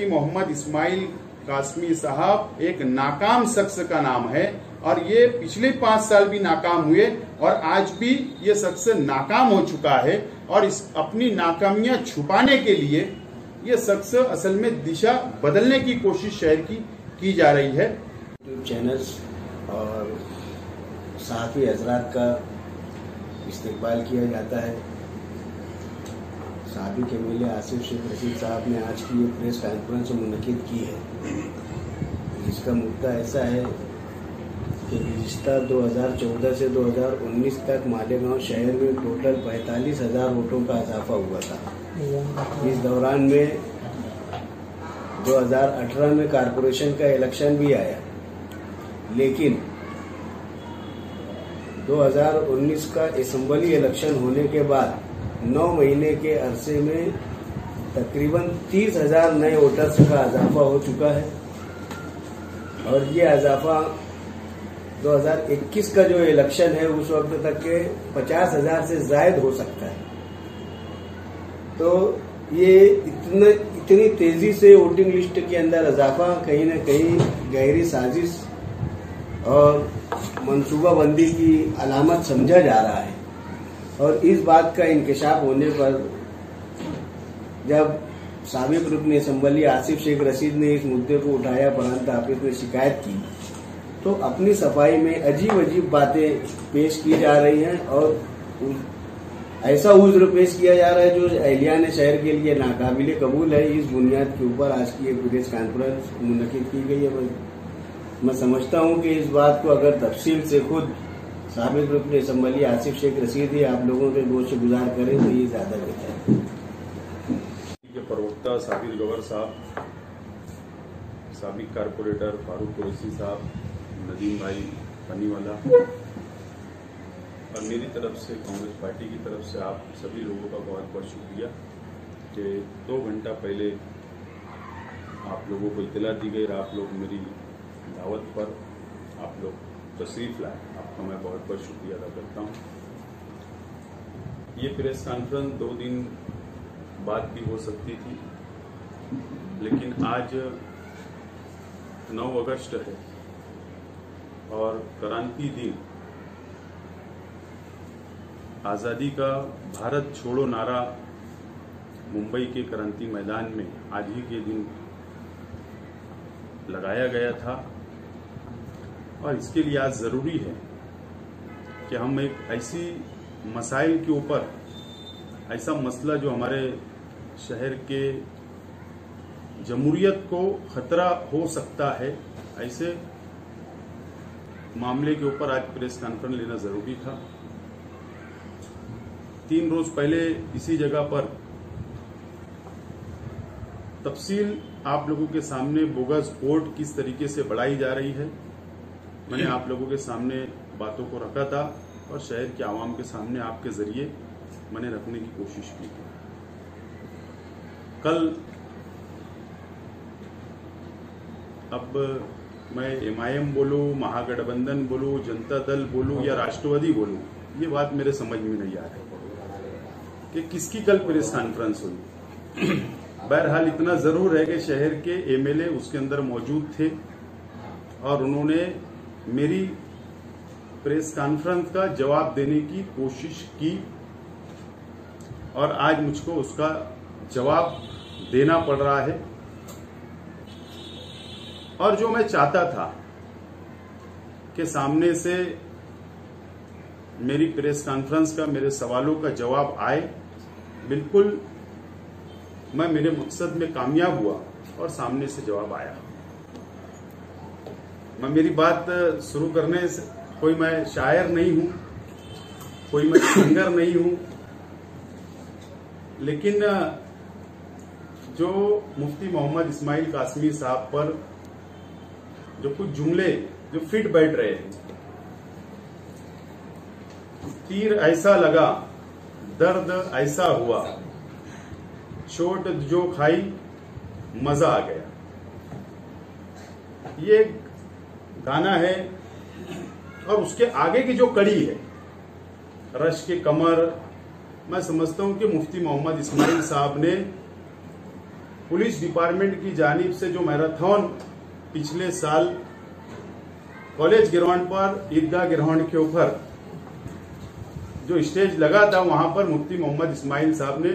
मुफ्ती मोहम्मद इस्माइल कासमी साहब एक नाकाम शख्स का नाम है और ये पिछले 5 साल भी नाकाम हुए और आज भी ये शख्स नाकाम हो चुका है और इस अपनी नाकामियां छुपाने के लिए ये शख्स असल में दिशा बदलने की कोशिश शहर की जा रही है। यूट्यूब चैनल्स और सहाफ़ी हजरात का इस्तेक़बाल किया जाता है। सहाफ़ी के मेले आसिफ शेख रशीद साहब ने आज की एक प्रेस कॉन्फ्रेंस मुनक़िद की है, जिसका मुद्दा ऐसा है कि गुज़िश्ता 2014 से 2019 तक मालेगांव शहर में टोटल 45,000 वोटों का इजाफा हुआ था। इस दौरान में 2018 में कारपोरेशन का इलेक्शन भी आया, लेकिन 2019 का असेंबली इलेक्शन होने के बाद 9 महीने के अरसे में तकरीबन 30,000 नए वोटर्स का इजाफा हो चुका है और ये इजाफा 2021 का जो इलेक्शन है उस वक्त तक के 50,000 से जायद हो सकता है। तो ये इतनी तेजी से वोटिंग लिस्ट के अंदर इजाफा कहीं न कहीं गहरी साजिश और मनसूबाबंदी की अलामत समझा जा रहा है और इस बात का इंकशाफ होने पर जब साबिक रुकन असेंबली आसिफ शेख रशीद ने इस मुद्दे को उठाया, प्रांत ऑफिस में शिकायत की, तो अपनी सफाई में अजीब अजीब बातें पेश की जा रही हैं और ऐसा उज्र पेश किया जा रहा है जो अहलियान शहर के लिए नाकाबिले कबूल है। इस बुनियाद के ऊपर आज की एक प्रेस कॉन्फ्रेंस मुनक़िद की गई है। मैं समझता हूं कि इस बात को अगर तफसील से खुद साबिक रुकन असेंबली आसिफ शेख रशीद ही आप लोगों के गोश गुजार करें तो ये ज्यादा बेहतर है। प्रवक्ता साबिर गवर साहब, साबिक कारपोरेटर फारूक कुरैशी साहब, नदीम भाई पनीवाला और मेरी तरफ से कांग्रेस पार्टी की तरफ से आप सभी लोगों का बहुत बहुत शुक्रिया कि 2 घंटा पहले आप लोगों को इत्तला दी गई और आप लोग मेरी दावत पर आप लोग तशरीफ लाए। आपका मैं बहुत बहुत शुक्रिया अदा करता हूँ। ये प्रेस कॉन्फ्रेंस 2 दिन बाद भी हो सकती थी, लेकिन आज 9 अगस्त है और क्रांति दिन, आज़ादी का भारत छोड़ो नारा मुंबई के क्रांति मैदान में आज ही के दिन लगाया गया था और इसके लिए आज जरूरी है कि हम एक ऐसी मसाइल के ऊपर, ऐसा मसला जो हमारे शहर के जमहूरियत को खतरा हो सकता है, ऐसे मामले के ऊपर आज प्रेस कॉन्फ्रेंस लेना जरूरी था। 3 रोज पहले इसी जगह पर तफसील आप लोगों के सामने बोगस वोट किस तरीके से बढ़ाई जा रही है, मैंने आप लोगों के सामने बातों को रखा था और शहर के आवाम के सामने आपके जरिए मैंने रखने की कोशिश की थी। कल अब मैं MIM बोलूं, महागठबंधन बोलूं, जनता दल बोलूं या राष्ट्रवादी बोलूं, ये बात मेरे समझ में नहीं आ रही कि किसकी कल प्रेस कॉन्फ्रेंस हुई। बहरहाल इतना जरूर है कि शहर के MLA उसके अंदर मौजूद थे और उन्होंने मेरी प्रेस कॉन्फ्रेंस का जवाब देने की कोशिश की और आज मुझको उसका जवाब देना पड़ रहा है। और जो मैं चाहता था कि सामने से मेरी प्रेस कॉन्फ्रेंस का, मेरे सवालों का जवाब आए, बिल्कुल मैं मेरे मकसद में कामयाब हुआ और सामने से जवाब आया। मैं मेरी बात शुरू करने से, कोई मैं शायर नहीं हूं, कोई मैं सिंगर नहीं हूं, लेकिन जो मुफ्ती मोहम्मद इस्माइल कासमी साहब पर जो कुछ जुमले जो फिट बैठ रहे हैं, तीर ऐसा लगा, दर्द ऐसा हुआ, चोट जो खाई मजा आ गया, ये गाना है। और उसके आगे की जो कड़ी है, रश के कमर, मैं समझता हूं कि मुफ्ती मोहम्मद इस्माइल साहब ने पुलिस डिपार्टमेंट की जानिब से जो मैराथन पिछले साल कॉलेज ग्राउंड पर, ईदगाह ग्राउंड के ऊपर जो स्टेज लगा था, वहां पर मुफ्ती मोहम्मद इस्माइल साहब ने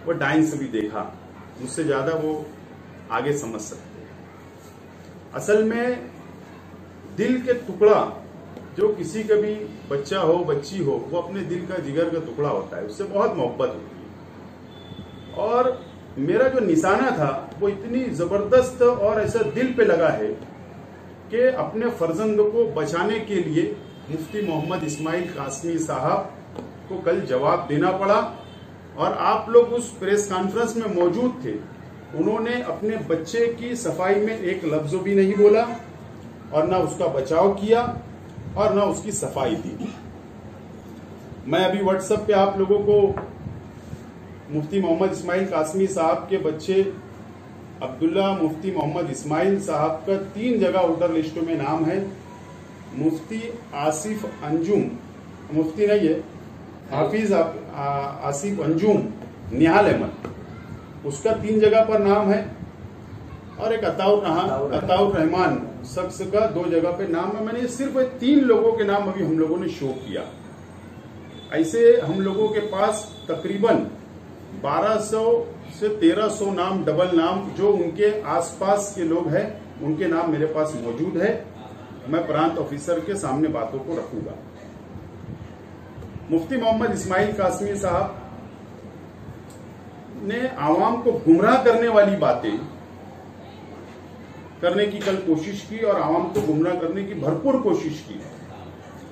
वो डांस भी देखा। मुझसे ज्यादा वो आगे समझ सकते हैं। असल में दिल के टुकड़ा जो किसी का भी बच्चा हो, बच्ची हो, वो अपने दिल का जिगर का टुकड़ा होता है, उससे बहुत मोहब्बत होती है। और मेरा जो निशाना था वो इतनी जबरदस्त और ऐसा दिल पे लगा है कि अपने फर्जंद को बचाने के लिए मुफ्ती मोहम्मद इस्माइल कासमी साहब को कल जवाब देना पड़ा। और आप लोग उस प्रेस कॉन्फ्रेंस में मौजूद थे। उन्होंने अपने बच्चे की सफाई में एक लफ्ज भी नहीं बोला और ना उसका बचाव किया और ना उसकी सफाई दी। मैं अभी व्हाट्सएप पे आप लोगों को मुफ्ती मोहम्मद इस्माइल कासमी साहब के बच्चे अब्दुल्ला मुफ्ती मोहम्मद इस्माइल साहब का 3 जगह वोटर लिस्ट में नाम है। मुफ्ती आसिफ अंजुम, मुफ्ती नहीं है, हाफिज आसिफ अंजुम निहाल अहमद, उसका 3 जगह पर नाम है। और एक अताउर रहमान शख्स का 2 जगह पे नाम है। मैंने सिर्फ 3 लोगों के नाम अभी हम लोगों ने शो किया। ऐसे हम लोगों के पास तकरीबन 1200 से 1300 नाम, डबल नाम, जो उनके आसपास के लोग हैं, उनके नाम मेरे पास मौजूद है। मैं प्रांत ऑफिसर के सामने बातों को रखूंगा। मुफ्ती मोहम्मद इस्माइल कासमी साहब ने आवाम को गुमराह करने वाली बातें करने की कल कोशिश की और आवाम को गुमराह करने की भरपूर कोशिश की।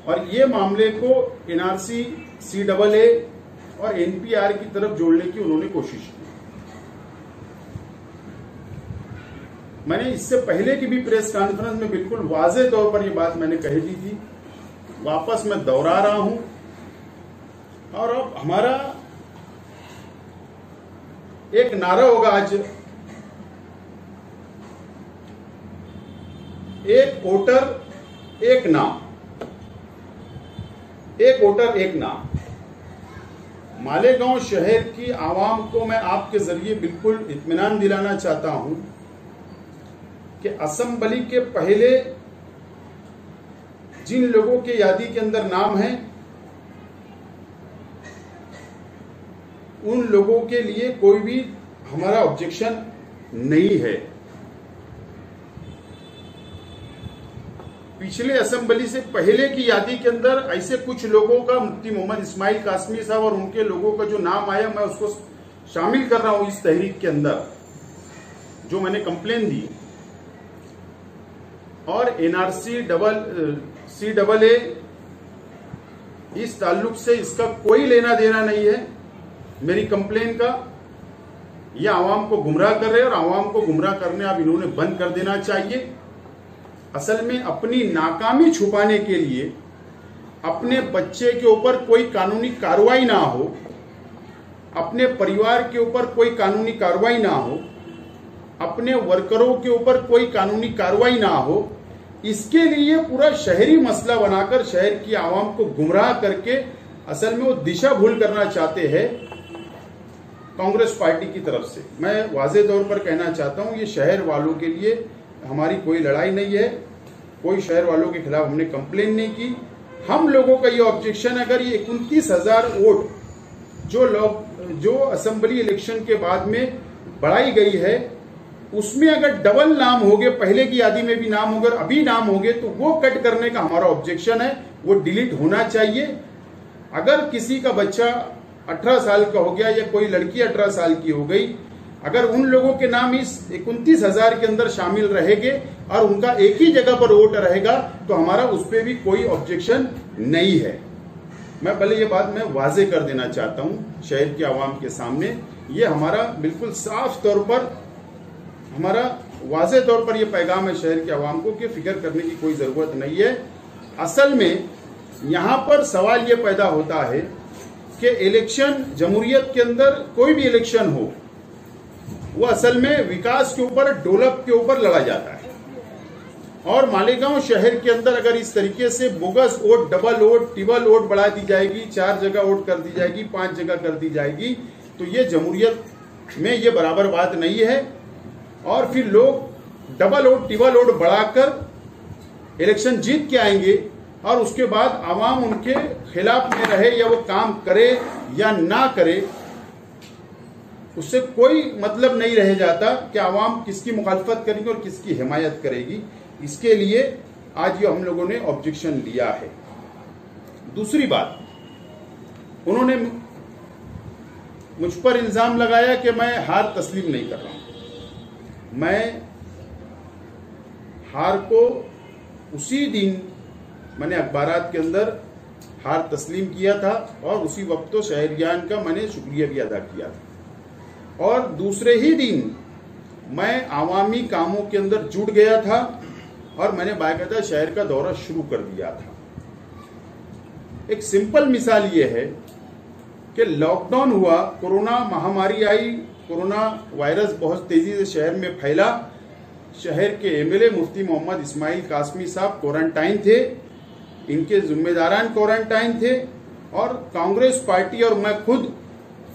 और ये मामले को एनआरसी, CAA और NPR की तरफ जोड़ने की उन्होंने कोशिश की। मैंने इससे पहले की भी प्रेस कॉन्फ्रेंस में बिल्कुल वाज़ेह तौर पर यह बात मैंने कही थी। वापस मैं दोहरा रहा हूं। और अब हमारा एक नारा होगा आज, एक वोटर एक नाम, एक वोटर एक नाम। मालेगांव शहर की आवाम को मैं आपके जरिए बिल्कुल इत्मीनान दिलाना चाहता हूं कि असेंबली के पहले जिन लोगों के यादी के अंदर नाम है, उन लोगों के लिए कोई भी हमारा ऑब्जेक्शन नहीं है। पिछले असेंबली से पहले की यादी के अंदर ऐसे कुछ लोगों का, मुफ्ती मोहम्मद इस्माइल कासमी साहब और उनके लोगों का जो नाम आया, मैं उसको शामिल कर रहा हूं इस तहरीक के अंदर जो मैंने कंप्लेन दी। और NRC, CAA इस ताल्लुक से इसका कोई लेना देना नहीं है मेरी कंप्लेन का। ये आवाम को गुमराह कर रहे हैं और आवाम को गुमराह करने अब इन्होंने बंद कर देना चाहिए। असल में अपनी नाकामी छुपाने के लिए, अपने बच्चे के ऊपर कोई कानूनी कार्रवाई ना हो, अपने परिवार के ऊपर कोई कानूनी कार्रवाई ना हो, अपने वर्करों के ऊपर कोई कानूनी कार्रवाई ना हो, इसके लिए पूरा शहरी मसला बनाकर शहर की आवाम को गुमराह करके असल में वो दिशा भूल करना चाहते हैं कांग्रेस पार्टी की तरफ से। मैं वाज़ेह तौर पर कहना चाहता हूं, ये शहर वालों के लिए हमारी कोई लड़ाई नहीं है। कोई शहर वालों के खिलाफ हमने कंप्लेन नहीं की। हम लोगों का ये ऑब्जेक्शन, अगर ये 29,000 वोट जो असेंबली इलेक्शन के बाद में बढ़ाई गई है, उसमें अगर डबल नाम हो गए, पहले की यादी में भी नाम हो गए, अभी नाम हो गए, तो वो कट करने का हमारा ऑब्जेक्शन है, वो डिलीट होना चाहिए। अगर किसी का बच्चा 18 साल का हो गया या कोई लड़की 18 साल की हो गई, अगर उन लोगों के नाम इस 29,000 के अंदर शामिल रहेंगे और उनका एक ही जगह पर वोट रहेगा, तो हमारा उस पर भी कोई ऑब्जेक्शन नहीं है। मैं पहले ये बात मैं वाज़ेह कर देना चाहता हूं शहर के आवाम के सामने। ये हमारा बिल्कुल साफ तौर पर, हमारा वाज़ेह तौर पर यह पैगाम है शहर के आवाम को कि फिक्र करने की कोई जरूरत नहीं है। असल में यहां पर सवाल यह पैदा होता है कि इलेक्शन, जमहूरियत के अंदर कोई भी इलेक्शन हो, वो असल में विकास के ऊपर, डेवलप के ऊपर लड़ा जाता है। और मालेगांव शहर के अंदर अगर इस तरीके से bogus vote, double vote, triple vote बढ़ा दी जाएगी, 4 जगह वोट कर दी जाएगी, 5 जगह कर दी जाएगी, तो ये जमहूरियत में ये बराबर बात नहीं है। और फिर लोग डबल वोट टिबल वोट बढ़ाकर इलेक्शन जीत के आएंगे और उसके बाद आवाम उनके खिलाफ में रहे या वो काम करे या ना करे, उससे कोई मतलब नहीं रह जाता कि आवाम किसकी मुखालफत करेगी और किसकी हिमायत करेगी। इसके लिए आज ये हम लोगों ने ऑब्जेक्शन लिया है। दूसरी बात, उन्होंने मुझ पर इल्जाम लगाया कि मैं हार तस्लीम नहीं कर रहा हूं। मैं हार को उसी दिन मैंने अखबारात के अंदर हार तस्लीम किया था और उसी वक्त तो शहरियान का मैंने शुक्रिया भी अदा किया था। और दूसरे ही दिन मैं आवामी कामों के अंदर जुट गया था और मैंने बाकायदा शहर का दौरा शुरू कर दिया था। एक सिंपल मिसाल ये है कि लॉकडाउन हुआ, कोरोना महामारी आई, कोरोना वायरस बहुत तेजी से शहर में फैला। शहर के एमएलए मुफ्ती मोहम्मद इस्माइल कासमी साहब क्वारंटाइन थे, इनके जिम्मेदारान क्वारंटाइन थे और कांग्रेस पार्टी और मैं खुद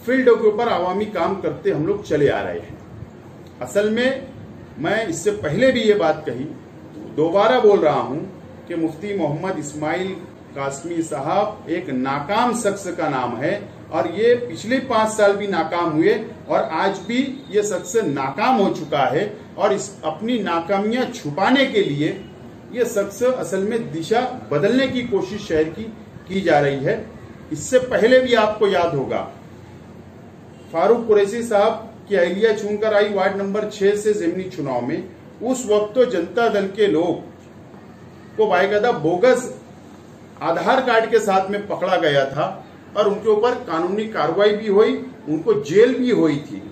फील्ड के ऊपर आवामी काम करते हम लोग चले आ रहे हैं। असल में मैं इससे पहले भी ये बात कही, दोबारा बोल रहा हूं कि मुफ्ती मोहम्मद इस्माइल कासमी साहब एक नाकाम शख्स का नाम है और ये पिछले 5 साल भी नाकाम हुए और आज भी ये शख्स नाकाम हो चुका है और इस अपनी नाकामियां छुपाने के लिए ये शख्स असल में दिशा बदलने की कोशिश शहर की जा रही है। इससे पहले भी आपको याद होगा, फारूक कुरैशी साहब की अहलिया चुनकर आई वार्ड नंबर 6 से ज़मीनी चुनाव में। उस वक्त तो जनता दल के लोग को बाकायदा बोगस आधार कार्ड के साथ में पकड़ा गया था और उनके ऊपर कानूनी कार्रवाई भी हुई, उनको जेल भी हुई थी।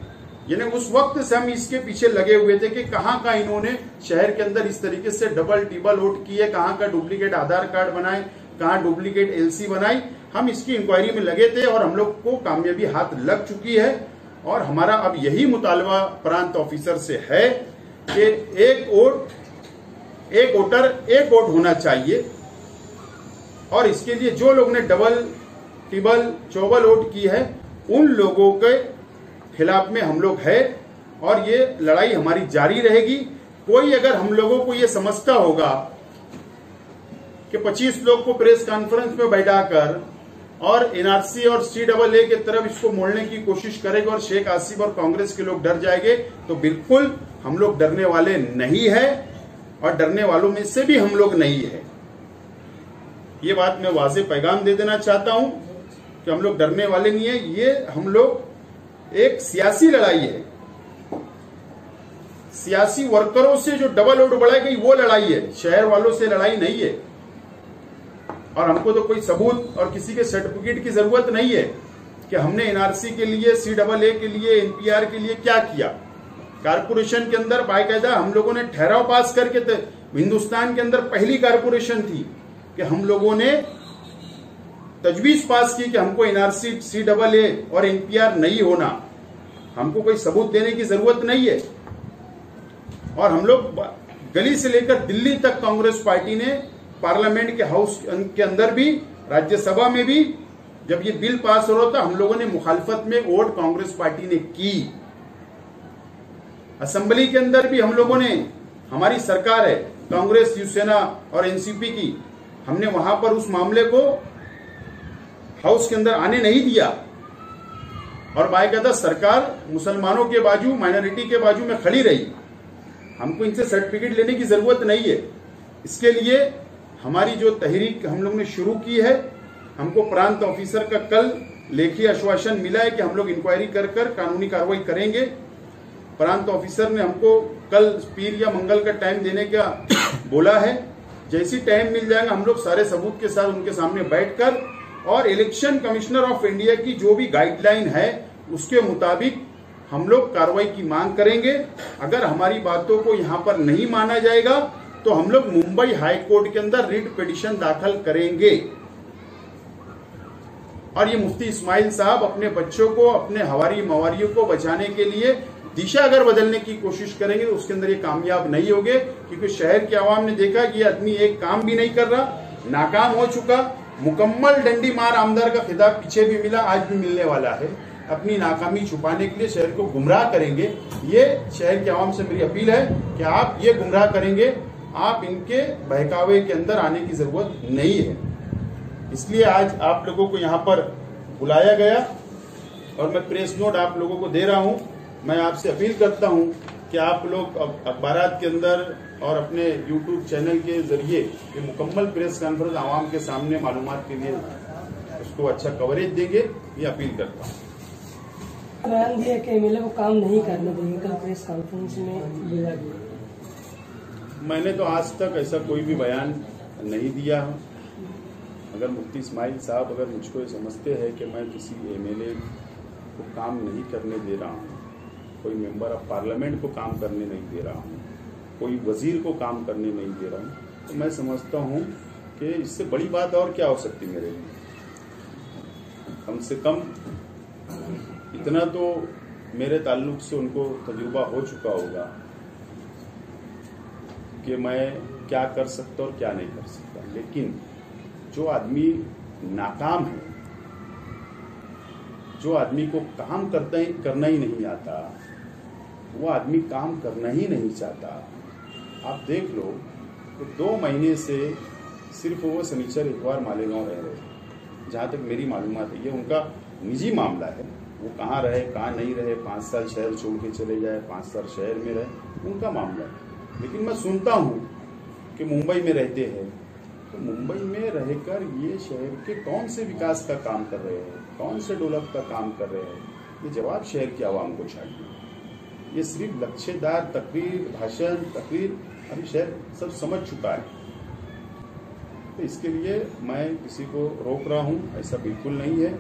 यानी उस वक्त से हम इसके पीछे लगे हुए थे कि कहां का इन्होंने शहर के अंदर इस तरीके से डबल टिबल वोट किए, कहां का डुप्लीकेट आधार कार्ड बनाए, कहां डुप्लीकेट एलसी बनाई। हम इसकी इंक्वायरी में लगे थे और हम लोग को कामयाबी हाथ लग चुकी है और हमारा अब यही मुतालबा प्रांत ऑफिसर से है कि एक वोटर एक वोट होना चाहिए और इसके लिए जो लोग ने डबल टिबल चौबल वोट की है उन लोगों के खिलाफ में हम लोग है और ये लड़ाई हमारी जारी रहेगी। कोई अगर हम लोगों को ये समझता होगा कि 25 लोग को प्रेस कॉन्फ्रेंस में बैठाकर और एनआरसी और सीएए की तरफ इसको मोड़ने की कोशिश करेगा और शेख आसिफ और कांग्रेस के लोग डर जाएंगे, तो बिल्कुल हम लोग डरने वाले नहीं है और डरने वालों में से भी हम लोग नहीं है। ये बात मैं वाज़े पैगाम दे देना चाहता हूं कि हम लोग डरने वाले नहीं है। ये हम लोग एक सियासी लड़ाई है, सियासी वर्करों से जो डबल वोट बढ़ाई गई वो लड़ाई है, शहर वालों से लड़ाई नहीं है। और हमको तो कोई सबूत और किसी के सर्टिफिकेट की जरूरत नहीं है कि हमने एनआरसी के लिए, सीएए के लिए, एनपीआर के लिए क्या किया। कारपोरेशन के अंदर बाकायदा हम लोगों ने ठहराव पास करके, हिंदुस्तान के अंदर पहली कारपोरेशन थी कि हम लोगों ने तजवीज पास की कि हमको एनआरसी, सीएए और एनपीआर नहीं होना। हमको कोई सबूत देने की जरूरत नहीं है। और हम लोग गली से लेकर दिल्ली तक कांग्रेस पार्टी ने पार्लियामेंट के हाउस के अंदर भी, राज्यसभा में भी जब ये बिल पास हो रहा था हम लोगों ने मुखालफत में वोट कांग्रेस पार्टी ने की। असेंबली के अंदर भी हम लोगों ने, हमारी सरकार है कांग्रेस, शिवसेना और एनसीपी की, हमने वहां पर उस मामले को हाउस के अंदर आने नहीं दिया और बाकायदा सरकार मुसलमानों के बाजू, माइनॉरिटी के बाजू में खड़ी रही। हमको इनसे सर्टिफिकेट लेने की जरूरत नहीं है। इसके लिए हमारी जो तहरीक हम लोग ने शुरू की है, हमको प्रांत ऑफिसर का कल लेखी आश्वासन मिला है कि हम लोग इंक्वायरी कर कानूनी कार्रवाई करेंगे। प्रांत ऑफिसर ने हमको कल पीर या मंगल का टाइम देने का बोला है। जैसी टाइम मिल जाएगा हम लोग सारे सबूत के साथ उनके सामने बैठकर और इलेक्शन कमिश्नर ऑफ इंडिया की जो भी गाइडलाइन है उसके मुताबिक हम लोग कार्रवाई की मांग करेंगे। अगर हमारी बातों को यहां पर नहीं माना जाएगा तो हम लोग मुंबई हाई कोर्ट के अंदर रिट पिटीशन दाखिल करेंगे। और ये मुफ्ती इस्माइल साहब अपने बच्चों को, अपने हवारी मवारियों को बचाने के लिए दिशा अगर बदलने की कोशिश करेंगे तो उसके अंदर ये कामयाब नहीं होंगे, क्योंकि शहर के आवाम ने देखा कि ये आदमी एक काम भी नहीं कर रहा, नाकाम हो चुका। मुकम्मल डंडी मार आमदार का खिताब पीछे भी मिला, आज भी मिलने वाला है। अपनी नाकामी छुपाने के लिए शहर को गुमराह करेंगे। ये शहर के आवाम से मेरी अपील है कि आप ये गुमराह करेंगे, आप इनके बहकावे के अंदर आने की जरूरत नहीं है। इसलिए आज आप लोगों को यहाँ पर बुलाया गया और मैं प्रेस नोट आप लोगों को दे रहा हूँ। मैं आपसे अपील करता हूँ कि आप लोग अखबारात के अंदर और अपने यूट्यूब चैनल के जरिए ये मुकम्मल प्रेस कॉन्फ्रेंस आवाम के सामने मालूमात के लिए उसको अच्छा कवरेज देंगे, ये अपील करता हूँ। बयान दिया कि एमएलए को काम नहीं करने देंगे, कल प्रेस कॉन्फ्रेंस में बोला गया। मैंने तो आज तक ऐसा कोई भी बयान नहीं दिया है। अगर मुफ्ती इस्माइल साहब अगर मुझको ये समझते हैं कि मैं किसी एमएलए को काम नहीं करने दे रहा हूँ, कोई मेंबर ऑफ पार्लियामेंट को काम करने नहीं दे रहा हूँ, कोई वजीर को काम करने नहीं दे रहा हूँ, तो मैं समझता हूँ कि इससे बड़ी बात और क्या हो सकती मेरे लिए। कम से कम इतना तो मेरे ताल्लुक से उनको तजुर्बा हो चुका होगा कि मैं क्या कर सकता और क्या नहीं कर सकता। लेकिन जो आदमी नाकाम है, जो आदमी को काम करना ही नहीं आता, वो आदमी काम करना ही नहीं चाहता। आप देख लो तो 2 महीने से सिर्फ वो शनिचर इतवार मालेगांव रह रहे। जहां तक मेरी मालूमात है, ये उनका निजी मामला है, वो कहाँ रहे कहाँ नहीं रहे, 5 साल शहर छोड़ के चले जाए, 5 साल शहर में रहे, उनका मामला है। लेकिन मैं सुनता हूँ कि मुंबई में रहते हैं, तो मुंबई में रहकर ये शहर के कौन से विकास का काम कर रहे हैं, कौन से डेवलप का काम कर रहे हैं, ये जवाब शहर की आवाम को चाहिए। ये सिर्फ लक्ष्यदार तकरीर, भाषण, तकरीर अभी शहर सब समझ चुका है। तो इसके लिए मैं किसी को रोक रहा हूँ, ऐसा बिल्कुल नहीं है।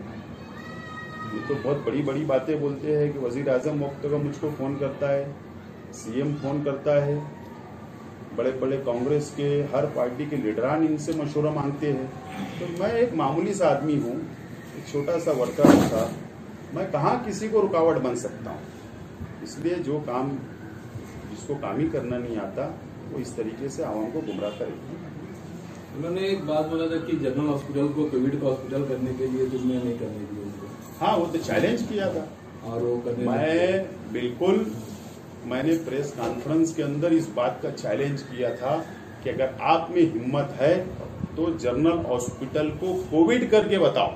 ये तो बहुत बड़ी बड़ी बातें बोलते हैं कि वजीर आजम वक्त का मुझको फोन करता है, सीएम फोन करता है, बड़े बड़े कांग्रेस के हर पार्टी के लीडरान इनसे मशवरा मांगते हैं। तो मैं एक मामूली सा आदमी हूँ, एक छोटा सा वर्कर था, मैं कहाँ किसी को रुकावट बन सकता हूँ। इसलिए जो काम जिसको काम ही करना नहीं आता वो इस तरीके से आवाम को गुमराह करेगी। उन्होंने एक बात बोला था कि जनरल हॉस्पिटल को कोविड का हॉस्पिटल करने के लिए दुनिया नहीं करने दी उनको। हाँ, वो तो चैलेंज किया था और वो करने मैंने प्रेस कॉन्फ्रेंस के अंदर इस बात का चैलेंज किया था कि अगर आप में हिम्मत है तो जनरल हॉस्पिटल को कोविड करके बताओ।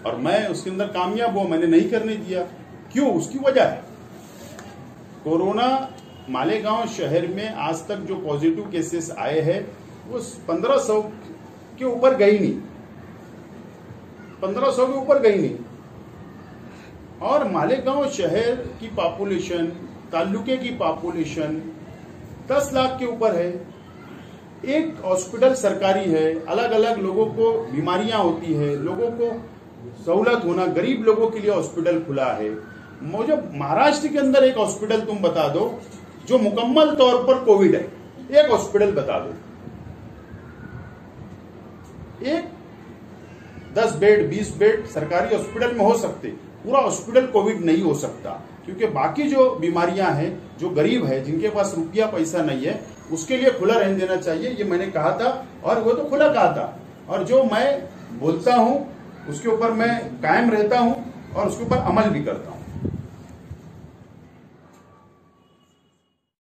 और मैं उसके अंदर कामयाब हुआ, मैंने नहीं करने दिया। क्यों? उसकी वजह है कोरोना। मालेगांव शहर में आज तक जो पॉजिटिव केसेस आए हैं वो 1500 के ऊपर गई नहीं, 1500 के ऊपर गई नहीं। और मालेगांव शहर की पॉपुलेशन, तालुके की पॉपुलेशन 10 लाख के ऊपर है। एक हॉस्पिटल सरकारी है, अलग अलग लोगों को बीमारियां होती है, लोगों को सहूलत होना, गरीब लोगों के लिए हॉस्पिटल खुला है। मुझे महाराष्ट्र के अंदर एक हॉस्पिटल तुम बता दो जो मुकम्मल तौर पर कोविड है, एक हॉस्पिटल बता दो। एक 10 बेड 20 बेड सरकारी हॉस्पिटल में हो सकते, पूरा हॉस्पिटल कोविड नहीं हो सकता, क्योंकि बाकी जो बीमारियां हैं, जो गरीब है, जिनके पास रुपया पैसा नहीं है, उसके लिए खुला रहने देना चाहिए। ये मैंने कहा था और वो तो खुला कहा था। और जो मैं बोलता हूं उसके ऊपर मैं कायम रहता हूं और उसके ऊपर अमल भी करता हूं।